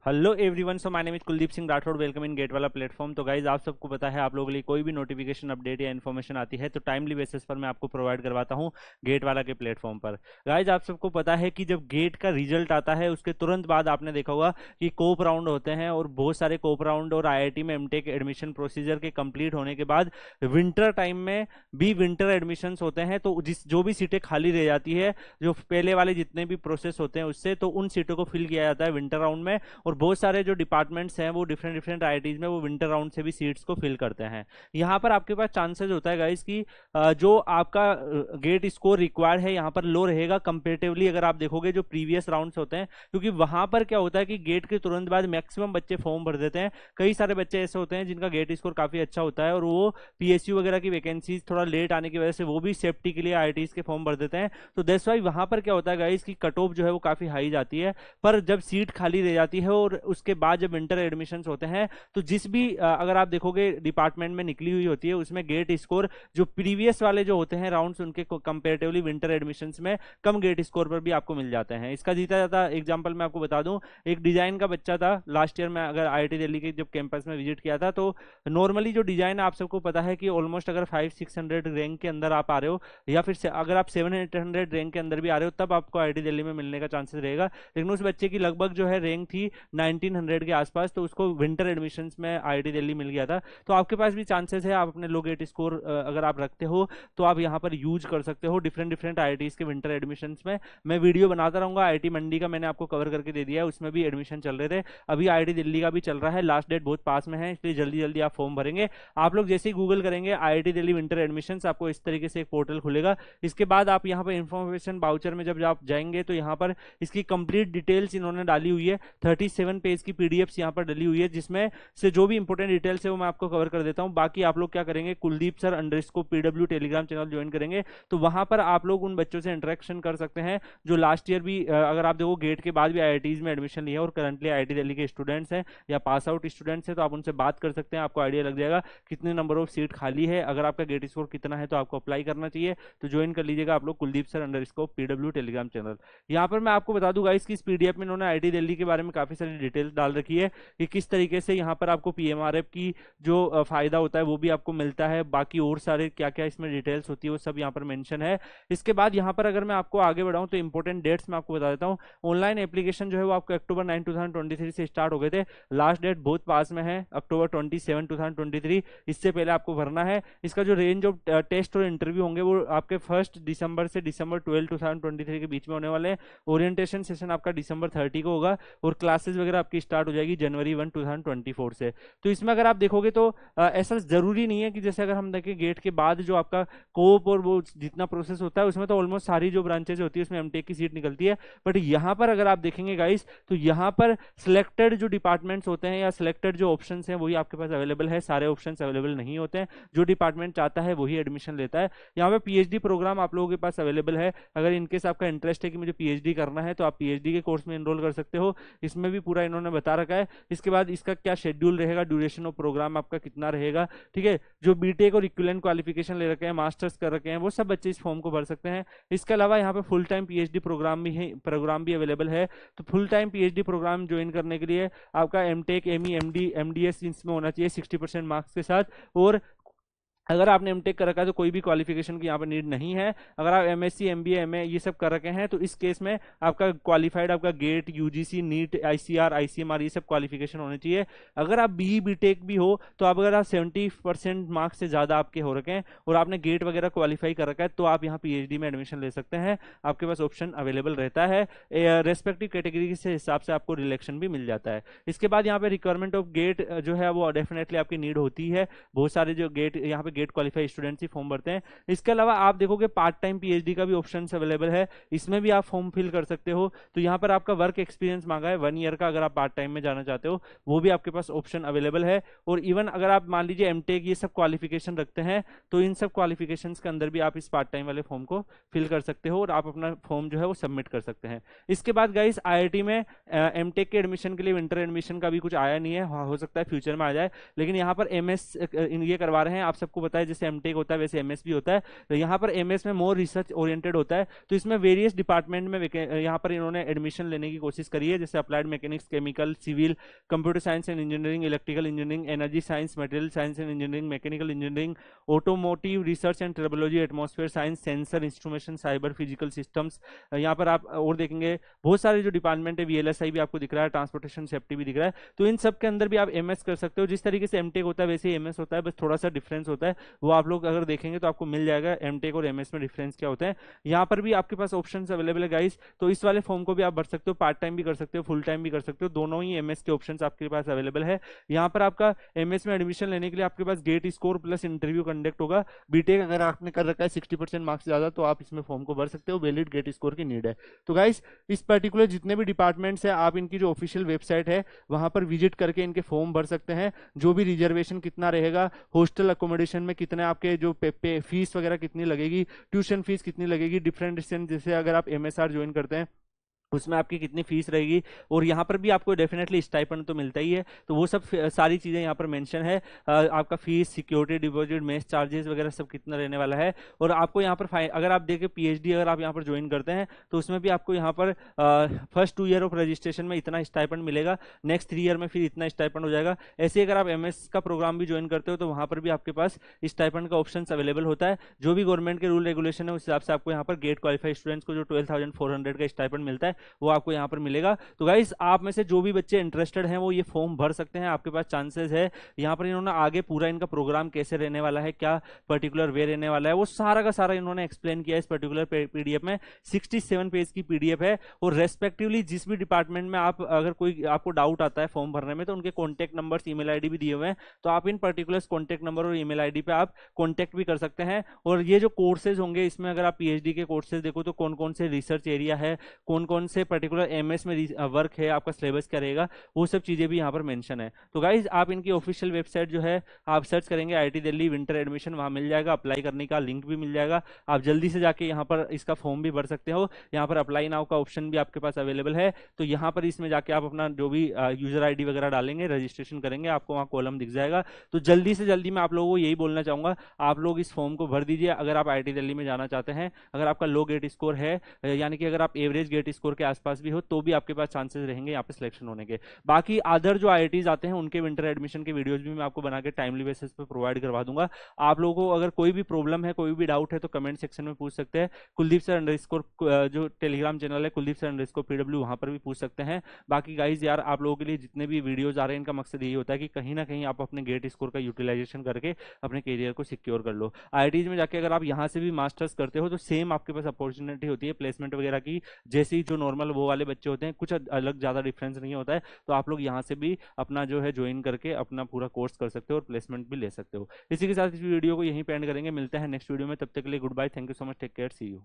Hello everyone, so my name is Kuldeep Singh Rathore. Welcome in GATE वाला platform. तो guys आप सबको पता है, आप लोगों के लिए कोई भी नोटिफिकेशन अपडेट या इन्फॉर्मेशन आती है तो टाइमली बेसिस पर मैं आपको प्रोवाइड करवाता हूं गेट वाला के प्लेटफॉर्म पर। गाइज आप सबको पता है कि जब गेट का रिजल्ट आता है उसके तुरंत बाद आपने देखा होगा कि कोप राउंड होते हैं, और बहुत सारे कोप राउंड और आईआईटी में एमटेक एडमिशन प्रोसीजर के कंप्लीट होने के बाद विंटर टाइम में भी विंटर एडमिशन्स होते हैं। तो जो भी सीटें खाली रह जाती है, जो पहले वाले जितने भी प्रोसेस होते हैं उससे, तो उन सीटों को फिल किया जाता है विंटर राउंड में। और बहुत सारे जो डिपार्टमेंट्स हैं वो डिफरेंट डिफरेंट आईआईटीज में वो विंटर राउंड से भी सीट्स को फिल करते हैं। यहाँ पर आपके पास चांसेस होता है गाइस कि जो आपका गेट स्कोर रिक्वायर्ड है यहाँ पर लो रहेगा कंपेरेटिवली, अगर आप देखोगे जो प्रीवियस राउंड्स होते हैं। क्योंकि वहां पर क्या होता है कि गेट के तुरंत बाद मैक्सिमम बच्चे फॉर्म भर देते हैं। कई सारे बच्चे ऐसे होते हैं जिनका गेट स्कोर काफी अच्छा होता है और वो पीएसयू वगैरह की वैकेंसीज थोड़ा लेट आने की वजह से वो भी सेफ्टी के लिए आईआईटीज के फॉर्म भर देते हैं। तो दैट्स वाई वहां पर क्या होता है गाइस कि कट ऑफ जो है वो काफी हाई जाती है। पर जब सीट खाली रह जाती है और उसके बाद जब विंटर एडमिशन्स होते हैं, तो जिस भी अगर आप देखोगे डिपार्टमेंट में निकली हुई होती है उसमें गेट स्कोर जो प्रीवियस वाले जो होते हैं राउंड्स उनके कंपेरेटिवली विंटर एडमिशन्स में कम गेट स्कोर पर भी आपको मिल जाते हैं। इसका जीता जाता एग्जांपल मैं आपको बता दूं, एक डिजाइन का बच्चा था लास्ट ईयर में, अगर आईआईटी दिल्ली के जब कैंपस में विजिट किया था, तो नॉर्मली जो डिजाइन आप सबको पता है कि ऑलमोस्ट अगर 500-600 रैंक के अंदर आप आ रहे हो, या फिर अगर आप 700 रैंक के अंदर भी आ रहे हो, तब आपको आईआईटी दिल्ली में मिलने का चांसेस रहेगा। लेकिन उस बच्चे की लगभग जो है रैंक थी 1900 के आसपास, तो उसको विंटर एडमिशन्स में आईआईटी दिल्ली मिल गया था। तो आपके पास भी चांसेस है, आप अपने लो गेट स्कोर अगर आप रखते हो तो आप यहाँ पर यूज कर सकते हो डिफरेंट डिफरेंट आईआईटीज के विंटर एडमिशन्स में। मैं वीडियो बनाता रहूंगा। आईआईटी मंडी का मैंने आपको कवर करके दे दिया है, उसमें भी एडमिशन चल रहे थे। अभी आईआईटी दिल्ली का भी चल रहा है, लास्ट डेट बहुत पास में है, इसलिए जल्दी जल्दी आप फॉर्म भरेंगे। आप लोग जैसे ही गूगल करेंगे आईआईटी दिल्ली विंटर एडमिशन्स, आपको इस तरीके से एक पोर्टल खुलेगा। इसके बाद आप यहाँ पर इन्फॉर्मेशन बाउचर में जब आप जाएंगे तो यहाँ पर इसकी कंप्लीट डिटेल्स इन्होंने डाली हुई है। 37 पेज की पीडीएफ यहाँ पर डली हुई है, जिसमें से जो भी इंपॉर्टेंट डिटेल्स है वो मैं आपको कवर कर देता हूं। बाकी आप लोग क्या करेंगे, Kuldeep sir underscore PW Telegram channel join करेंगे, तो वहां पर आप लोग उन बच्चों से इंटरेक्शन कर सकते हैं जो लास्ट ईयर भी अगर आप देखो गेट के बाद भी आईआईटीज में एडमिशन लिया है और करंटली आईआईटी दिल्ली के स्टूडेंट्स हैं या पास आउट स्टूडेंट्स हैं, तो आप उनसे बात कर सकते हैं। आपको आइडिया लग जाएगा कितने नंबर ऑफ सीट खाली है, अगर आपका गेट स्कोर कितना है तो आपको अप्लाई करना चाहिए। तो ज्वाइन कर लीजिएगा आप लोग Kuldeep sir underscore PW Telegram channel. यहाँ पर मैं आपको बता दूंगा इसकी इस पीडीएफ में इन्होंने आईआईटी दिल्ली के बारे में काफी सारी डिटेल्स डाल रखी है कि किस तरीके से यहाँ पर आपको पीएमआरएफ की जो फायदा होता है वो भी आपको मिलता है। बाकी और सारे क्या क्या इसमें डिटेल्स होती है वो सब यहाँ पर मेंशन है। इसके बाद यहाँ पर अगर मैं आपको आगे बढ़ाऊं तो इंपॉर्टेंट डेट्स मैं आपको बता देता हूँ। ऑनलाइन एप्लीकेशन जो है वो आपको अक्टूबर 9 2023 से स्टार्ट हो गए थे। लास्ट डेट बहुत पास में है, अक्टूबर 27 2023। इससे पहले आपको भरना है। इसका जो रेंज ऑफ टेस्ट और इंटरव्यू होंगे वो आपके 1 दिसंबर से दिसंबर 12 2023 के बीच में होने वाले हैं। ओरिएंटेशन सेशन आपका दिसंबर 30 को होगा और क्लासेस वगैरह आपकी स्टार्ट हो जाएगी जनवरी 1 2024 से। तो इसमें अगर आप देखोगे तो ऐसा जरूरी नहीं है कि जैसे अगर हम देखें गेट के बाद जो आपका कोप और वो जितना प्रोसेस होता है उसमें तो ऑलमोस्ट सारी जो ब्रांचेज होती है उसमें एमटेक की सीट निकलती है। बट यहाँ पर अगर आप देखेंगे गाइस, तो यहाँ पर सिलेक्टेड जो डिपार्टमेंट्स होते हैं या सिलेक्टेड जो ऑप्शन है वही आपके पास अवेलेबल है। सारे ऑप्शन अवेलेबल नहीं होते हैं, जो डिपार्टमेंट चाहता है वही एडमिशन लेता है। यहाँ पे पीएचडी प्रोग्राम आप लोगों के पास अवेलेबल है। अगर इनकेस आपका इंटरेस्ट है कि मुझे पीएचडी करना है तो आप पीएचडी के कोर्स में एनरोल कर सकते हो। इसमें भी पूरा इन्होंने बता रखा है। इसके बाद इसका क्या शेड्यूल रहेगा, ड्यूरेशन ऑफ प्रोग्राम आपका कितना रहेगा, ठीक है। जो बीटेक और इक्विवेलेंट क्वालिफिकेशन ले रखे हैं, मास्टर्स कर रखे हैं, वो सब बच्चे इस फॉर्म को भर सकते हैं। इसके अलावा यहाँ पे फुल टाइम पीएचडी प्रोग्राम भी अवेलेबल है। तो full time PhD program join करने के लिए आपका एमटेक एमई एमडी एमडीएस इसमें होना चाहिए 60% मार्क्स के साथ। और अगर आपने एमटेक कर रखा है तो कोई भी क्वालिफिकेशन की यहाँ पर नीड नहीं है। अगर आप एमएससी एमबीए एमए ये सब कर रखे हैं तो इस केस में आपका क्वालिफाइड आपका GATE UGC NEET ICR ICMR ये सब क्वालिफिकेशन होने चाहिए। अगर आप बीई बीटेक भी हो तो आप अगर आप 70% मार्क्स से ज़्यादा आपके हो रखे हैं और आपने गेट वगैरह क्वालिफाई कर रखा है तो आप यहाँ पीएचडी में एडमिशन ले सकते हैं। आपके पास ऑप्शन अवेलेबल रहता है। रेस्पेक्टिव कैटेगरी के हिसाब से आपको रिलेक्शन भी मिल जाता है। इसके बाद यहाँ पे रिक्वायरमेंट ऑफ गेट जो है वो डेफिनेटली आपकी नीड होती है। बहुत सारे जो गेट यहाँ पे गेट क्वालिफाई स्टूडेंट्स ही फॉर्म भरते हैं। इसके अलावा आप देखोगे पार्ट टाइम पीएचडी का भी ऑप्शन अवेलेबल है, इसमें भी आप फॉर्म फिल कर सकते हो। तो यहाँ पर आपका वर्क एक्सपीरियंस मांगा है 1 ईयर का, अगर आप पार्ट टाइम में जाना चाहते हो वो भी आपके पास ऑप्शन अवेलेबल है। और इवन अगर आप मान लीजिए एमटेक ये सब क्वालिफिकेशन रखते हैं तो इन सब क्वालिफिकेशन के अंदर भी आप इस पार्ट टाइम वाले फॉर्म को फिल कर सकते हो और आप अपना फॉर्म जो है वो सबमिट कर सकते हैं। इसके बाद गाइस आईआईटी में एमटेक के एडमिशन के लिए विंटर एडमिशन का भी कुछ आया नहीं है, हो सकता है फ्यूचर में आ जाए। लेकिन यहाँ पर एमएस ये करवा रहे हैं। आप सबको होता है, जैसे एमटेक होता है वैसे एमएस भी होता है। तो यहाँ पर एमएस में मोर रिसर्च ओरिएंटेड होता है, तो इसमें वेरियस डिपार्टमेंट में यहाँ पर इन्होंने एडमिशन लेने की कोशिश करी है, जैसे applied mechanics, chemical, civil, computer science and engineering, electrical engineering, energy science, material science and engineering, mechanical engineering, automotive research and tribology, atmosphere science, sensor, instrumentation, cyber physical systems. यहाँ पर आप और देखेंगे बहुत सारे जो डिपार्टमेंट है, वीएलएसआई भी आपको दिख रहा है, ट्रांसपोर्टेशन सेफ्टी भी दिख रहा है। तो इन सब के अंदर भी आप एमएस कर सकते हो। जिस तरीके से एमटेक होता है वैसे ही एमएस होता है, बस थोड़ा सा डिफरेंस होता है, वो आप लोग अगर देखेंगे तो आपको मिल जाएगा एमटेक और एमएस में डिफरेंस क्या होता है। यहाँ पर भी आपके पास ऑप्शन अवेलेबल है गाइस, तो इस वाले फॉर्म को भी आप भर सकते हो, पार्ट टाइम भी कर सकते हो, फुल टाइम भी कर सकते हो, दोनों ही एमएस के ऑप्शन आपके पास अवेलेबल है। यहाँ पर आपका एमएस में एडमिशन लेने के लिए आपके पास GATE score plus interview conduct होगा। बीटेक अगर आपने कर रखा है 60% मार्क्स ज्यादा, तो आप इसमें फॉर्म को भर सकते हो, वैलिड गेट स्कोर की नीड है। तो गाइस इस पर्टिकुलर जितने भी डिपार्टमेंट्स है, आप इनकी जो ऑफिशियल वेबसाइट है वहां पर विजिट करके इनके फॉर्म भर सकते हैं। जो भी रिजर्वेशन कितना रहेगा, हॉस्टल अकोमोडेशन में कितने आपके जो फीस वगैरह कितनी लगेगी, ट्यूशन फीस कितनी लगेगी, डिफरेंट डिस्टेंस, जैसे अगर आप एमएसआर ज्वाइन करते हैं उसमें आपकी कितनी फीस रहेगी, और यहाँ पर भी आपको डेफिनेटली स्टाइपेंड तो मिलता ही है। तो वो सब सारी चीज़ें यहाँ पर मेंशन है। आपका fees, security deposit, mess charges वगैरह सब कितना रहने वाला है। और आपको यहाँ पर अगर आप देखें पीएचडी अगर आप यहाँ पर ज्वाइन करते हैं तो उसमें भी आपको यहाँ पर फर्स्ट 2 ईयर ऑफ रजिस्ट्रेशन में इतना स्टाइपेंड मिलेगा, नेक्स्ट 3 ईयर में फिर इतना स्टाइपेंड हो जाएगा। ऐसे अगर आप एमएस का प्रोग्राम भी ज्वाइन करते हो तो वहाँ पर भी आपके पास स्टाइपेंड का ऑप्शन अवेलेबल होता है। जो भी गवर्नमेंट के रूल रेगुलेशन है उस हिसाब से आपको यहाँ पर गेट क्वालिफाइड स्टूडेंट्स को जो 12,400 का स्टाइपेंड मिलता है वो आपको यहाँ पर मिलेगा। तो गाइस आप में से जो भी बच्चे इंटरेस्टेड हैं वो ये फॉर्म भर सकते हैं, आपके पास चांसेस है। यहाँ पर इन्होंने आगे पूरा इनका प्रोग्राम कैसे रहने वाला है, क्या पर्टिकुलर वे रहने वाला है, वो सारा का सारा इन्होंने एक्सप्लेन किया इस पर्टिकुलर पीडीएफ में। 67 पेज की पीडीएफ है, और रेस्पेक्टिवली जिस भी डिपार्टमेंट में आप अगर कोई आपको डाउट आता है फॉर्म भरने में तो उनके कॉन्टैक्ट नंबर, ईमेल आईडी भी दिए हुए हैं, तो आप इन पर्टिकुलर कॉन्टैक्ट नंबर और ईमेल आईडी पे आप कॉन्टैक्ट भी कर सकते हैं। और ये जो कोर्सेज होंगे इसमें अगर आप पीएचडी के कोर्सेज देखो तो कौन कौन से रिसर्च एरिया है, कौन कौन से पर्टिकुलर एमएस में वर्क है, आपका सिलेबस क्या रहेगा, वो सब चीजें भी यहाँ पर मेंशन है। तो गाइज आप इनकी ऑफिशियल वेबसाइट जो है आप सर्च करेंगे आईटी दिल्ली विंटर एडमिशन, वहां मिल जाएगा, अप्लाई करने का लिंक भी मिल जाएगा। आप जल्दी से जाके यहाँ पर इसका फॉर्म भी भर सकते हो। यहाँ पर अप्लाई नाउ का ऑप्शन भी आपके पास अवेलेबल है, तो यहाँ पर इसमें जाके आप अपना जो भी यूजर आईडी वगैरह डालेंगे, रजिस्ट्रेशन करेंगे, आपको वहाँ कॉलम दिख जाएगा। तो जल्दी से जल्दी मैं आप लोगों को यही बोलना चाहूंगा, आप लोग इस फॉर्म को भर दीजिए अगर आप आईटी दिल्ली में जाना चाहते हैं। अगर आपका लो गेट स्कोर है, यानी कि अगर आप एवरेज गेट स्कोर के आसपास भी हो, तो भी आपके पास चांसेस रहेंगे यहाँ पे सिलेक्शन होने के। बाकी अदर जो आईआईटीज आते हैं उनके विंटर एडमिशन के वीडियोस भी मैं आपको बना के टाइमली बेसिस पे प्रोवाइड करवा दूंगा। आप लोगों को अगर कोई भी प्रॉब्लम है, कोई भी डाउट है, तो कमेंट सेक्शन में पूछ सकते हैं। कुलदीप सर अंडरस्कोर जो टेलीग्राम चैनल है कुलदीप सर अंडरस्कोर पीडब्ल्यू, वहां पर भी पूछ सकते हैं। बाकी गाइज यार आप लोगों के लिए जितने भी वीडियोज आ रहे हैं इनका मकसद यही होता है कि कहीं ना कहीं आप अपने गेट स्कोर का यूटिलाइजेशन करके अपने करियर को सिक्योर कर लो। आईआईटीज में जाके अगर आप यहाँ से भी मास्टर्स करते हो तो सेम आपके पास अपॉर्चुनिटी होती है प्लेसमेंट वगैरह की, जैसे ही जो नॉर्मल वो वाले बच्चे होते हैं, कुछ अलग ज्यादा डिफरेंस नहीं होता है। तो आप लोग यहाँ से भी अपना जो है ज्वाइन करके अपना पूरा कोर्स कर सकते हो और प्लेसमेंट भी ले सकते हो। इसी के साथ इस वीडियो को यहीं पे एंड करेंगे, मिलते हैं नेक्स्ट वीडियो में, तब तक के लिए goodbye, thank you so much, take care, see you.